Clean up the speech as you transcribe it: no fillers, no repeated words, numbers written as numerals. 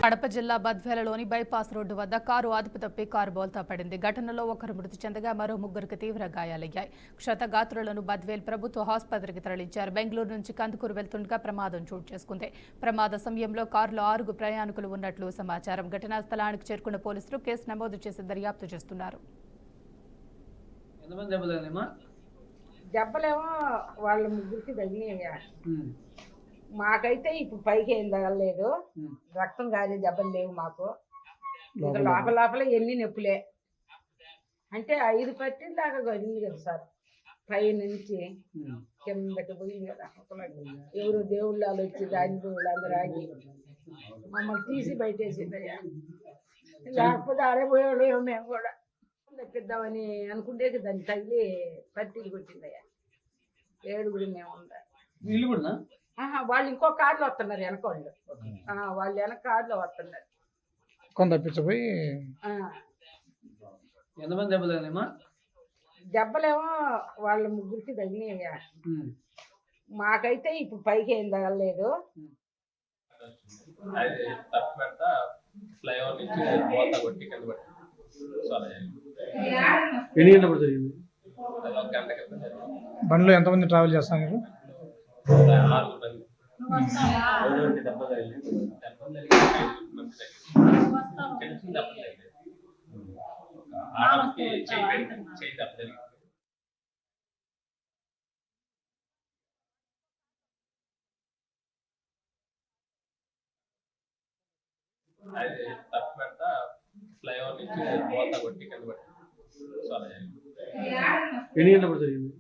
కడప జిల్లా బద్వేలలోని bypass road వద్ద car అదుపు తప్పి కారు బోల్తా పడింది. ఘటనలో ఒకరు మృతి చెందగా మరో ముగ్గురికి తీవ్ర గాయాలయ్యాయి. క్షతగాత్రులను బద్వేల్ ప్రభుత్వ ఆసుపత్రికి తరలించారు. బెంగళూరు నుంచి కందుకూరు వెళ్తుండగా ప్రమాదం చోటు చేసుకుంది. ప్రమాద సమయంలో కారులో 6 ప్రయాణికులు ఉన్నట్లు సమాచారం. ఘటనా స్థలానికి చేరుకున్న పోలీసులు కేసు నమోదు చేసి దర్యాప్తు చేస్తున్నారు. దెబ్బలేమో వాళ్ళ ముగ్గురికి తగిలినాయా. మాకైతే ఇప్పుడు పైకి ఏం తగలలేదు, రక్తం కాదే దెబ్బలు లేవు మాకు. ఇంకా లోపల ఎన్ని నొప్పులే అంటే 5 పట్టిన దాకా గడిచింది కదా సార్. పై నుంచి కిందకి పోయింది కదా. ఎవరు దేవుళ్ళు వచ్చి రాని వాళ్ళందరూ ఆగి మమ్మల్ని తీసి బయటేసిందయ్యా. లేకపోతే ఆడపోయేవాళ్ళు ఏమో మేము కూడా తెప్పిద్దామని అనుకుంటే దాన్ని తగిలి పట్టీలు కొట్టిందయ్యా. 7 మేము ఉండాలి. వాళ్ళు ఇంకో కార్లో వస్తున్నారు, వెనకోళ్ళు వాళ్ళు వెనక కార్లో వస్తున్నారు. తప్పించిపోయి దెబ్బలేమో వాళ్ళ ముగ్గురికి తగిలినాయా. మాకైతే ఇప్పుడు పైకి ఏం తగలలేదు. బండిలో ఎంతమంది ట్రావెల్ చేస్తున్నారు? ఎన్ని గంటలు జరిగింది?